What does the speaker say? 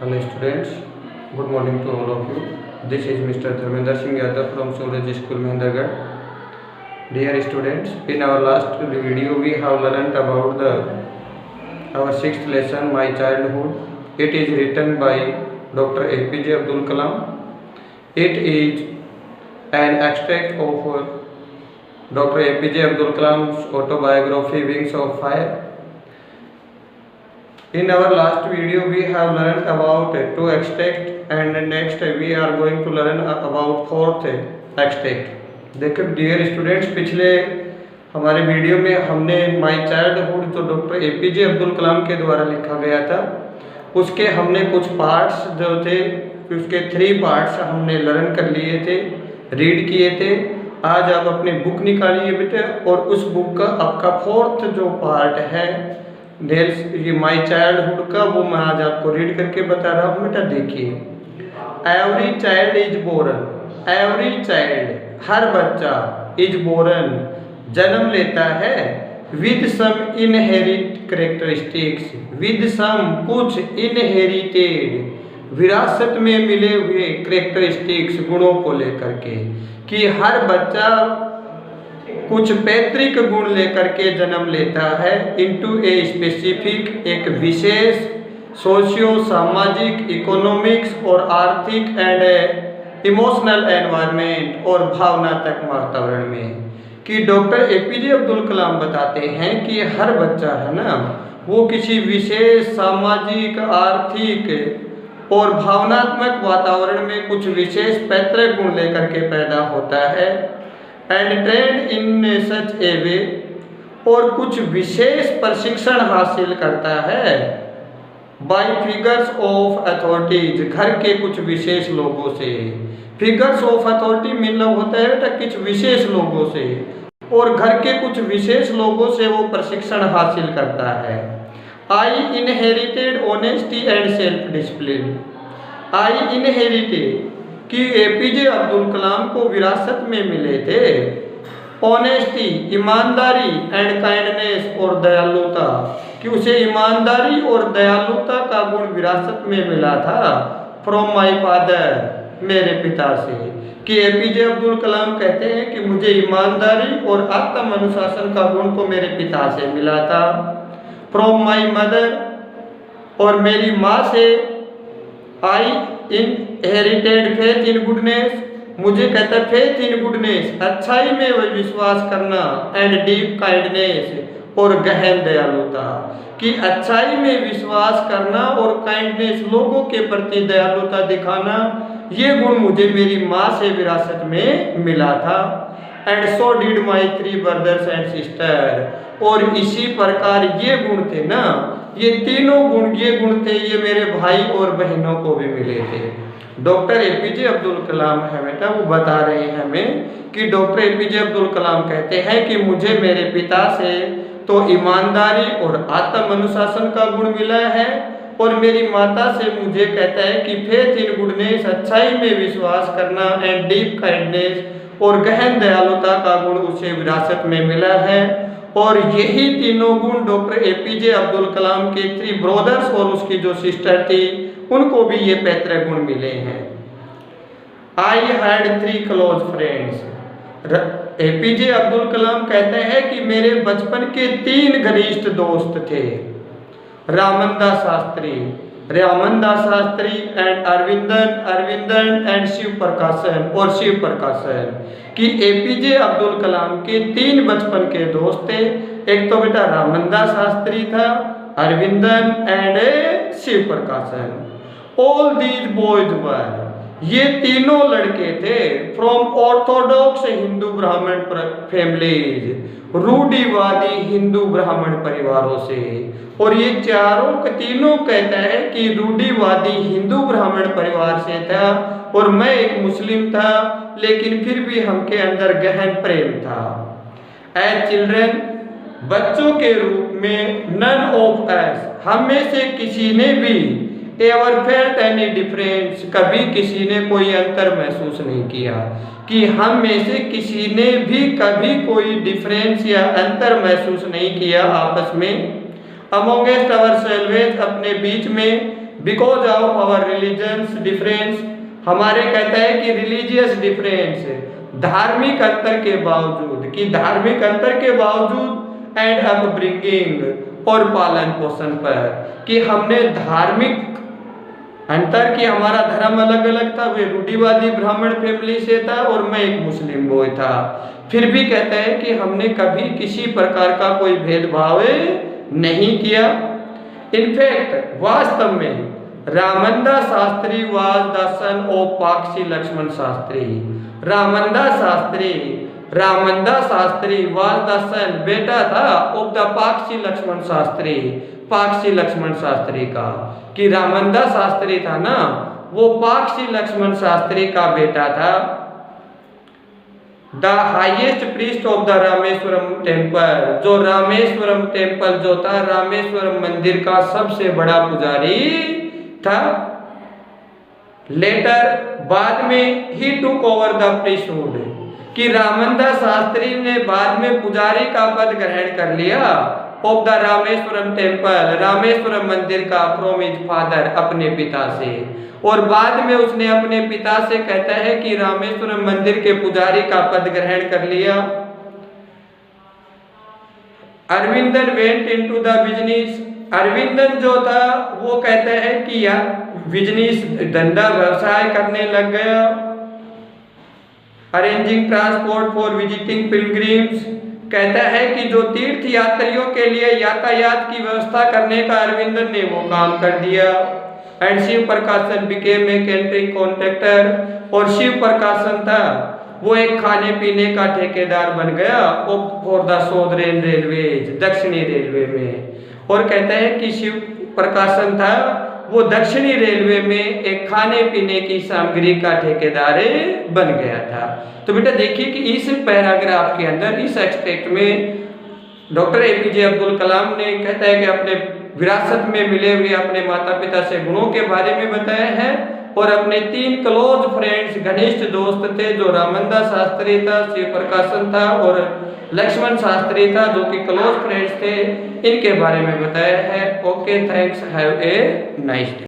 Hello students, good morning to all of you. This is Mr. Dharmender Singh Yadav from Suraj School, Mahendragarh. Dear students, in our last video we have learned about our sixth lesson, My Childhood. It is written by Dr. APJ Abdul Kalam. It is an extract of Dr. APJ Abdul Kalam's autobiography, Wings of Fire. In our last video we have learned about two extract and next we are going to learn about fourth extract. देखो dear students, पिछले हमारे video में हमने my childhood जो doctor APJ Abdul कलाम के द्वारा लिखा गया था उसके हमने कुछ पार्ट्स जो थे उसके 3 पार्ट्स हमने लर्न कर लिए थे, रीड किए थे। आज आप अपनी बुक निकालिए बेटे और उस बुक का आपका फोर्थ जो पार्ट है ये माय चाइल्डहुड का, वो मैं आज आपको रीड करके बता रहा हूँ बेटा। देखिए, every child is born, every child हर बच्चा इज बोरन जन्म लेता है with some inherit characteristics, with some कुछ इनहेरिटेड विरासत में मिले हुए करेक्टरिस्टिक्स गुणों को लेकर के, कि हर बच्चा कुछ पैतृक गुण लेकर के जन्म लेता है इनटू ए स्पेसिफिक, एक विशेष सोशियो सामाजिक इकोनॉमिक्स और आर्थिक एंड इमोशनल एनवायरनमेंट और भावनात्मक वातावरण में। कि डॉक्टर एपीजे अब्दुल कलाम बताते हैं कि हर बच्चा है ना वो किसी विशेष सामाजिक, आर्थिक और भावनात्मक वातावरण में कुछ विशेष पैतृक गुण लेकर के पैदा होता है एंड ट्रेंड इन सच ए वे, और कुछ विशेष प्रशिक्षण हासिल करता है बाय फिगर्स ऑफ अथॉरिटीज, घर के कुछ विशेष लोगों से। फिगर्स ऑफ अथॉरिटी मतलब होता है बेटा कुछ विशेष लोगों से, और घर के कुछ विशेष लोगों से वो प्रशिक्षण हासिल करता है। आई inherited honesty and self discipline, I inherited कि एपीजे अब्दुल कलाम को विरासत में मिले थे ऑनेस्टी, ईमानदारी एंड काइंडनेस और दयालुता, कि उसे ईमानदारी और दयालुता का गुण विरासत में मिला था फ्रॉम माय फादर, मेरे पिता से। कि एपीजे अब्दुल कलाम कहते हैं कि मुझे ईमानदारी और आत्म अनुशासन का गुण तो मेरे पिता से मिला था। फ्रॉम माय मदर, और मेरी माँ से। आई इनहेरिटेड फेथ इन गुडनेस, मुझे कहता है फेथ इन गुडनेस, अच्छाई में वह विश्वास करना एंड डीप काइंडनेस और गहन दयालुता, कि अच्छाई में विश्वास करना और काइंडनेस लोगों के प्रति दयालुता दिखाना, ये गुण मुझे मेरी माँ से विरासत में मिला था। And so did my 3 brothers and sister, और इसी प्रकार ये गुण थे ना, ये तीनों गुण ये गुण थे ये मेरे भाई और बहनों को भी मिले थे। डॉक्टर एपीजे अब्दुल कलाम है बेटा वो बता रहे हैं हमें कि डॉक्टर एपीजे अब्दुल कलाम कहते हैं कि मुझे मेरे पिता से तो ईमानदारी और आत्म अनुशासन का गुण मिला है, और मेरी माता से मुझे कहता है कि फेथ इन गुडनेस, अच्छाई में विश्वास करना एंड डीप काइंडनेस और गहन दयालुता का गुण उसे विरासत में मिला है। और यही तीनों गुण डॉक्टर एपीजे अब्दुल कलाम के 3 ब्रदर्स और उसकी जो सिस्टर थी उनको भी ये पैतृक गुण मिले हैं। I had 3 close friends, APJ Abdul Kalam कहते हैं कि मेरे बचपन के 3 घनिष्ठ दोस्त थे, रामनदास शास्त्री एंड अरविंदन एंड शिव प्रकाशन, कि एपीजे अब्दुल कलाम के 3 बचपन के दोस्त थे। एक तो बेटा रामनदास शास्त्री था, अरविंदन एंड शिव प्रकाशन। ऑल दीज बॉयज वर, ये तीनों लड़के थे फ्रॉम ऑर्थोडॉक्स हिंदू ब्राह्मण फैमिलीज, रूढ़िवादी हिंदू ब्राह्मण परिवारों से। और ये तीनों कहता है कि रूढ़िवादी हिंदू ब्राह्मण परिवार से था, और मैं एक मुस्लिम था, लेकिन फिर भी हमके अंदर गहन प्रेम था। एज चिल्ड्रन, बच्चों के रूप में, नन ऑफ अस, हम में से किसी ने भी एवर फेल्ट एनी डिफरेंस, कभी किसी ने कोई अंतर महसूस नहीं किया, कि हम में से किसी ने भी कभी कोई डिफरेंस या अंतर महसूस नहीं किया आपस में। अमोंगेस्ट आवर सेल्वेज, अपने बीच में, because of our religions difference, हमारे कहता है कि रिलीजियस डिफरेंस, धार्मिक अंतर के बावजूद, कि धार्मिक अंतर के बावजूद एंड अपब्रिंगिंग और पालन पोषण पर, कि हमने धार्मिक अंतर कि हमारा धर्म अलग अलग था, वे रूढ़िवादी ब्राह्मण फैमिली से था और मैं एक मुस्लिम बॉय था, फिर भी कहता है कि हमने कभी किसी प्रकार का कोई भेदभाव नहीं किया। इनफैक्ट वास्तव में Ramanda Shastri was the son of Pakshi Lakshman Shastri, Ramanda Shastri was the son, बेटा था ऑफ द पाक्षी लक्ष्मण शास्त्री, पाक्षी लक्ष्मण शास्त्री का, कि रामंदा शास्त्री था ना वो पाक्षी लक्ष्मण शास्त्री का बेटा था। The highest priest of the Rameswaram temple, जो रामेश्वरम टेम्पल जो था, रामेश्वरम मंदिर का सबसे बड़ा पुजारी था। लेटर, बाद में ही टुक ओवर द प्रीस्टहुड, कि रामंदा शास्त्री ने बाद में पुजारी का पद ग्रहण कर लिया of the Rameswaram temple, Rameswaram मंदिर का, फ्रॉम हिज फादर, अपने पिता से, और बाद में उसने अपने पिता से कहता है कि रामेश्वरम मंदिर के पुजारी का पद ग्रहण कर लिया। Aravindan went into the business, Aravindan जो था वो कहता है कि यार बिजनेस, धंधा व्यवसाय करने लग गया। Arranging transport for visiting pilgrims, कहता है कि जो तीर्थ यात्रियों के लिए यातायात की व्यवस्था करने का अरविंदन ने वो काम कर दिया। एंड शिव प्रकाशन बिकेम ए कैटरिंग कॉन्ट्रैक्टर, और शिव प्रकाशन था वो एक खाने पीने का ठेकेदार बन गया फॉर द साउदर्न रेलवेज, दक्षिणी रेलवे में। और कहता है कि शिव प्रकाशन था वो दक्षिणी रेलवे में एक खाने पीने की सामग्री का ठेकेदार बन गया था। तो बेटा देखिए कि इस पैराग्राफ के अंदर, इस एक्सट्रैक्ट में डॉक्टर एपीजे अब्दुल कलाम ने कहता है कि अपने विरासत में मिले हुए अपने माता पिता से गुणों के बारे में बताया है, और अपने 3 क्लोज फ्रेंड्स, घनिष्ठ दोस्त थे, जो रामंदा शास्त्री था, शिव प्रकाशन था और लक्ष्मण शास्त्री था, जो कि क्लोज फ्रेंड्स थे, इनके बारे में बताया है। Okay, thanks, have a nice day.